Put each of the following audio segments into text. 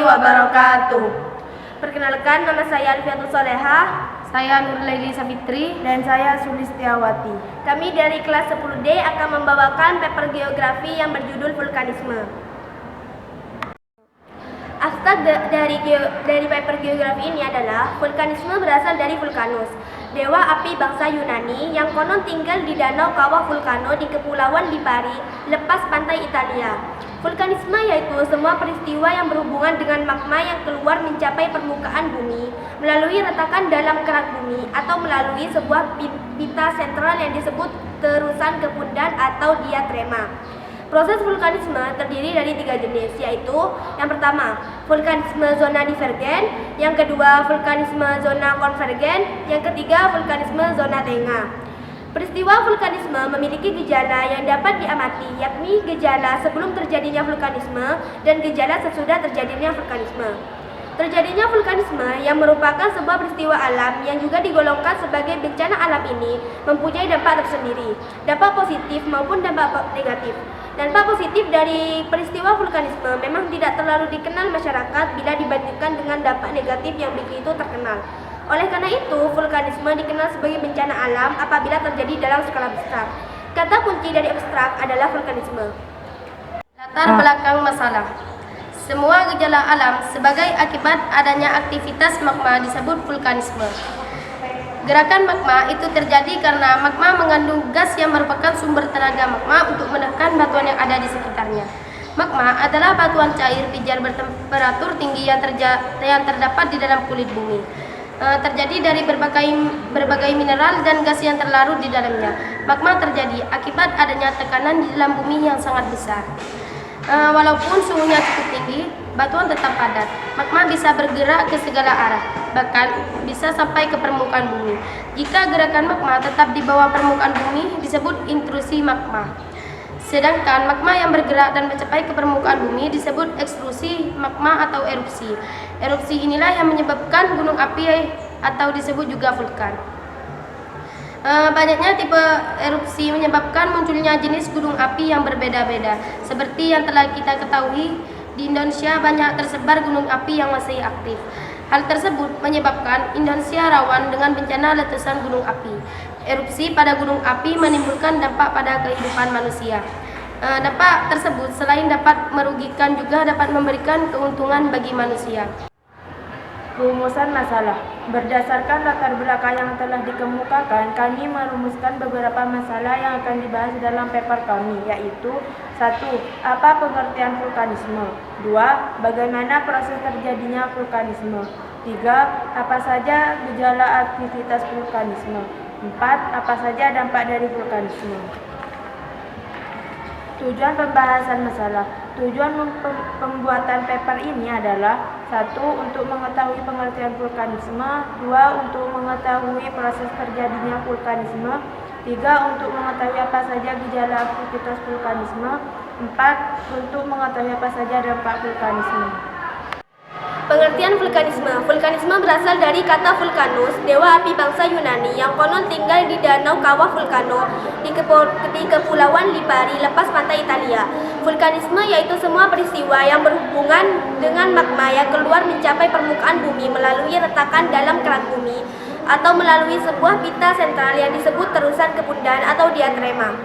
wabarakatuh. Perkenalkan, nama saya Alfiatul Solehah. Saya Nurlaili Savitri. Dan saya Sulistiawati. Kami dari kelas 10D akan membawakan paper geografi yang berjudul vulkanisme. Abstrak dari paper geografi ini adalah vulkanisme berasal dari Vulkanus, dewa api bangsa Yunani yang konon tinggal di danau kawah Vulcano di Kepulauan Lipari, lepas pantai Italia. Vulkanisme yaitu semua peristiwa yang berhubungan dengan magma yang keluar mencapai permukaan bumi melalui retakan dalam kerak bumi atau melalui sebuah pita sentral yang disebut terusan kepundan atau diatrema. Proses vulkanisme terdiri dari 3 jenis, yaitu yang pertama, vulkanisme zona divergen, yang kedua, vulkanisme zona konvergen, yang ketiga, vulkanisme zona tengah. Peristiwa vulkanisme memiliki gejala yang dapat diamati, yakni gejala sebelum terjadinya vulkanisme dan gejala sesudah terjadinya vulkanisme. Terjadinya vulkanisme yang merupakan sebuah peristiwa alam yang juga digolongkan sebagai bencana alam ini mempunyai dampak tersendiri, dampak positif maupun dampak negatif. Dampak positif dari peristiwa vulkanisme memang tidak terlalu dikenal masyarakat bila dibandingkan dengan dampak negatif yang begitu terkenal. Oleh karena itu, vulkanisme dikenal sebagai bencana alam apabila terjadi dalam skala besar. Kata kunci dari abstrak adalah vulkanisme. Latar belakang masalah. Semua gejala alam sebagai akibat adanya aktivitas magma disebut vulkanisme. Gerakan magma itu terjadi karena magma mengandung gas yang merupakan sumber tenaga magma untuk menekan batuan yang ada di sekitarnya. Magma adalah batuan cair pijar bertemperatur tinggi yang terdapat di dalam kulit bumi. Terjadi dari berbagai mineral dan gas yang terlarut di dalamnya. Magma terjadi akibat adanya tekanan di dalam bumi yang sangat besar. Walaupun suhunya cukup tinggi, batuan tetap padat. Magma bisa bergerak ke segala arah, bahkan bisa sampai ke permukaan bumi. Jika gerakan magma tetap di bawah permukaan bumi, disebut intrusi magma. Sedangkan magma yang bergerak dan mencapai ke permukaan bumi disebut ekstrusi magma atau erupsi. Erupsi inilah yang menyebabkan gunung api atau disebut juga vulkan. Banyaknya tipe erupsi menyebabkan munculnya jenis gunung api yang berbeda-beda. Seperti yang telah kita ketahui, di Indonesia banyak tersebar gunung api yang masih aktif. Hal tersebut menyebabkan Indonesia rawan dengan bencana letusan gunung api. Erupsi pada gunung api menimbulkan dampak pada kehidupan manusia. Dampak tersebut selain dapat merugikan juga dapat memberikan keuntungan bagi manusia. Rumusan masalah. Berdasarkan latar belakang yang telah dikemukakan, kami merumuskan beberapa masalah yang akan dibahas dalam paper kami, yaitu 1. Apa pengertian vulkanisme? 2. Bagaimana proses terjadinya vulkanisme? 3. Apa saja gejala aktivitas vulkanisme? 4. Apa saja dampak dari vulkanisme? Tujuan pembahasan masalah. Tujuan pembuatan paper ini adalah 1. Untuk mengetahui pengertian vulkanisme, 2. Untuk mengetahui proses terjadinya vulkanisme, 3. Untuk mengetahui apa saja gejala aktivitas vulkanisme, 4. Untuk mengetahui apa saja dampak vulkanisme. Pengertian vulkanisme. Vulkanisme berasal dari kata Vulcanus, dewa api bangsa Yunani yang konon tinggal di danau kawah Vulcano di Kepulauan Lipari, lepas pantai Italia. Vulkanisme yaitu semua peristiwa yang berhubungan dengan magma yang keluar mencapai permukaan bumi melalui retakan dalam kerak bumi atau melalui sebuah pita sentral yang disebut terusan kepundan atau diatrema.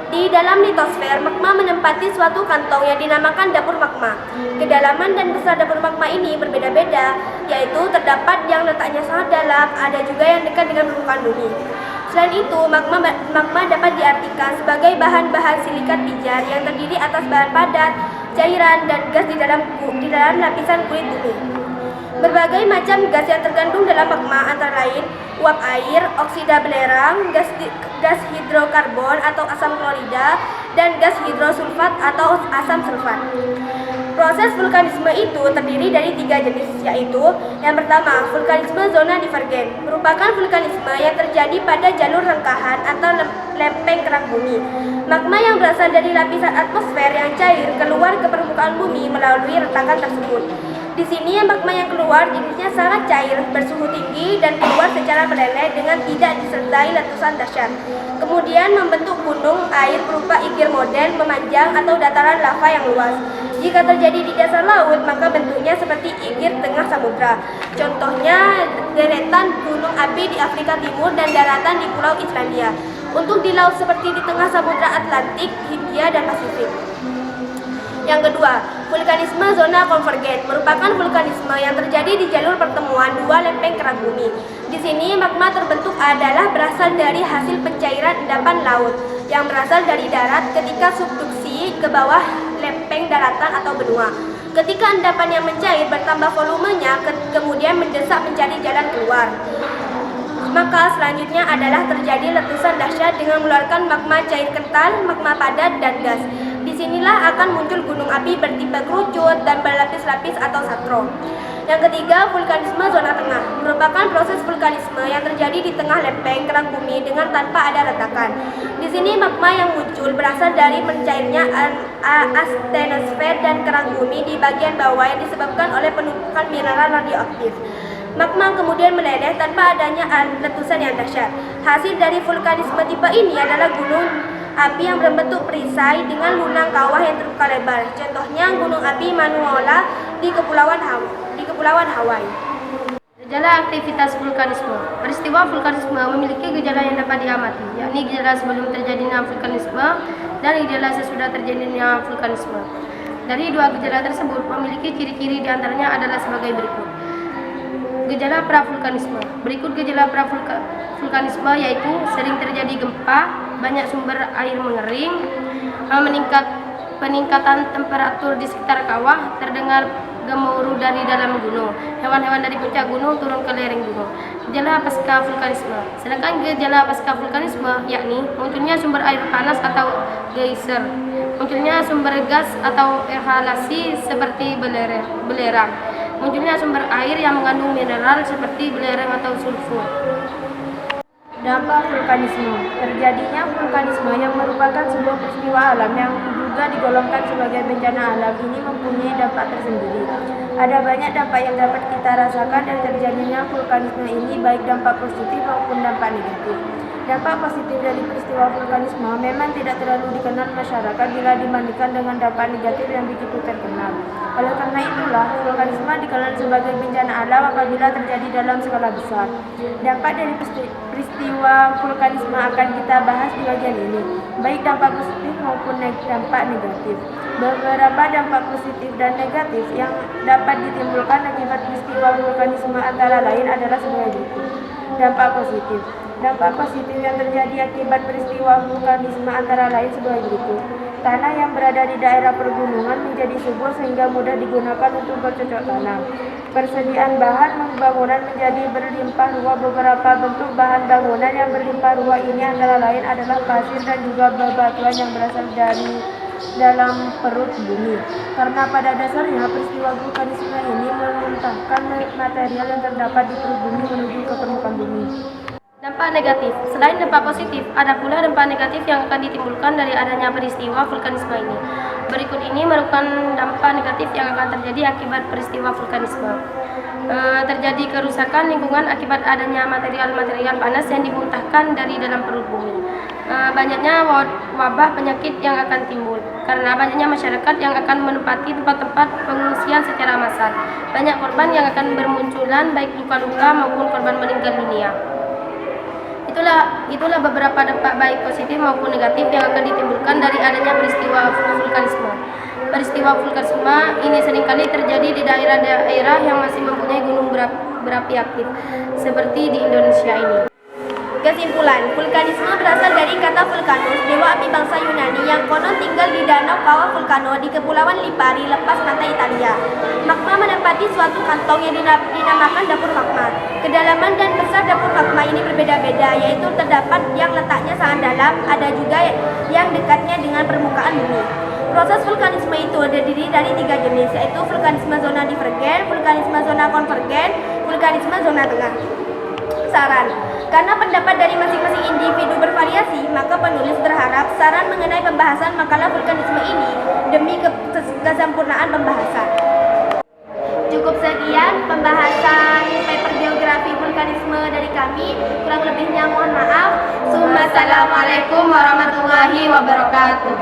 Di dalam litosfer, magma menempati suatu kantong yang dinamakan dapur magma. Kedalaman dan besar dapur magma ini berbeda-beda, yaitu terdapat yang letaknya sangat dalam, ada juga yang dekat dengan permukaan bumi. Selain itu, magma dapat diartikan sebagai bahan-bahan silikat pijar yang terdiri atas bahan padat, cairan, dan gas di dalam lapisan kulit bumi. Berbagai macam gas yang terkandung dalam magma antara lain uap air, oksida belerang, gas hidrokarbon atau asam klorida, dan gas hidrosulfat atau asam sulfat. Proses vulkanisme itu terdiri dari 3 jenis, yaitu yang pertama, vulkanisme zona divergen, merupakan vulkanisme yang terjadi pada jalur rengkahan atau lempeng kerak bumi. Magma yang berasal dari lapisan atmosfer yang cair keluar ke permukaan bumi melalui retakan tersebut. Di sini magma yang keluar jenisnya sangat cair, bersuhu tinggi, dan keluar secara meleleh dengan tidak disertai letusan dahsyat. Kemudian membentuk gunung air berupa igir modern memanjang atau dataran lava yang luas. Jika terjadi di dasar laut, maka bentuknya seperti igir tengah samudra. Contohnya deretan gunung api di Afrika Timur dan daratan di Pulau Islandia. Untuk di laut seperti di tengah Samudra Atlantik, Hindia, dan Pasifik. Yang kedua, vulkanisme zona konvergen merupakan vulkanisme yang terjadi di jalur pertemuan dua lempeng kerak bumi. Di sini magma terbentuk adalah berasal dari hasil pencairan endapan laut yang berasal dari darat ketika subduksi ke bawah lempeng daratan atau benua. Ketika endapan yang mencair bertambah volumenya, kemudian mendesak mencari jalan keluar. Maka selanjutnya adalah terjadi letusan dahsyat dengan mengeluarkan magma cair kental, magma padat, dan gas. Disinilah akan muncul gunung api bertipe kerucut dan berlapis-lapis atau satro. Yang ketiga, vulkanisme zona tengah merupakan proses vulkanisme yang terjadi di tengah lempeng kerak bumi dengan tanpa ada retakan. Di sini magma yang muncul berasal dari mencairnya astenosfer dan kerak bumi di bagian bawah yang disebabkan oleh penumpukan mineral radioaktif. Magma kemudian meleleh tanpa adanya letusan yang dahsyat. Hasil dari vulkanisme tipe ini adalah gunung api yang berbentuk perisai dengan lunang kawah yang terbuka lebar. Contohnya gunung api Manuola di Kepulauan Hawaii. Gejala aktivitas vulkanisme. Peristiwa vulkanisme memiliki gejala yang dapat diamati, yakni gejala sebelum terjadinya vulkanisme dan gejala sesudah terjadinya vulkanisme. Dari dua gejala tersebut memiliki ciri-ciri diantaranya adalah sebagai berikut. Gejala pravulkanisme. Berikut gejala pravulkanisme yaitu sering terjadi gempa, banyak sumber air mengering, peningkatan temperatur di sekitar kawah, terdengar gemuruh dari dalam gunung, hewan-hewan dari puncak gunung turun ke lereng gunung. Gejala pasca vulkanisme. Sedangkan gejala pasca vulkanisme yakni munculnya sumber air panas atau geyser, munculnya sumber gas atau exhalasi seperti belerang, munculnya sumber air yang mengandung mineral seperti belerang atau sulfur. Dampak vulkanisme. Terjadinya vulkanisme yang merupakan sebuah peristiwa alam yang juga digolongkan sebagai bencana alam ini mempunyai dampak tersendiri. Ada banyak dampak yang dapat kita rasakan dari terjadinya vulkanisme ini, baik dampak positif maupun dampak negatif. Dampak positif dari peristiwa vulkanisme memang tidak terlalu dikenal masyarakat bila dibandingkan dengan dampak negatif yang begitu terkenal. Oleh karena itulah, vulkanisme dikenal sebagai bencana alam apabila terjadi dalam skala besar. Dampak dari peristiwa vulkanisme akan kita bahas di bagian ini, baik dampak positif maupun dampak negatif. Beberapa dampak positif dan negatif yang dapat ditimbulkan akibat peristiwa vulkanisme antara lain adalah sebagai berikut. Dampak positif. Dampak positif yang terjadi akibat peristiwa vulkanisme antara lain sebagai berikut. Tanah yang berada di daerah pergunungan menjadi subur sehingga mudah digunakan untuk bercocok tanam. Persediaan bahan bangunan menjadi berlimpah ruah. Beberapa bentuk bahan bangunan yang berlimpah ruah ini antara lain adalah pasir dan juga bebatuan yang berasal dari dalam perut bumi. Karena pada dasarnya peristiwa vulkanisme ini memuntahkan material yang terdapat di perut bumi menuju ke permukaan bumi. Dampak negatif. Selain dampak positif, ada pula dampak negatif yang akan ditimbulkan dari adanya peristiwa vulkanisme ini. Berikut ini merupakan dampak negatif yang akan terjadi akibat peristiwa vulkanisme. Terjadi kerusakan lingkungan akibat adanya material-material panas yang dimuntahkan dari dalam perut bumi. Banyaknya wabah penyakit yang akan timbul karena banyaknya masyarakat yang akan menempati tempat-tempat pengungsian secara massal. Banyak korban yang akan bermunculan, baik luka-luka maupun korban meninggal dunia. Itulah beberapa dampak baik positif maupun negatif yang akan ditimbulkan dari adanya peristiwa vulkanisme. Peristiwa vulkanisme ini seringkali terjadi di daerah-daerah yang masih mempunyai gunung berapi aktif, seperti di Indonesia ini. Kesimpulan, vulkanisme berasal dari kata vulkanus, dewa api bangsa Yunani yang konon tinggal di danau kawah vulkano di Kepulauan Lipari lepas pantai Italia. Magma menempati suatu kantong yang dinamakan dapur magma. Kedalaman dan besar dapur magma ini berbeda-beda, yaitu terdapat yang letaknya sangat dalam, ada juga yang dekatnya dengan permukaan bumi. Proses vulkanisme itu terdiri dari 3 jenis, yaitu vulkanisme zona divergen, vulkanisme zona konvergen, vulkanisme zona tengah. Saran. Karena pendapat dari masing-masing individu bervariasi, maka penulis berharap saran mengenai pembahasan makalah vulkanisme ini demi kesempurnaan pembahasan. Cukup sekian pembahasan paper geografi vulkanisme dari kami. Kurang lebihnya mohon maaf. Assalamualaikum warahmatullahi wabarakatuh.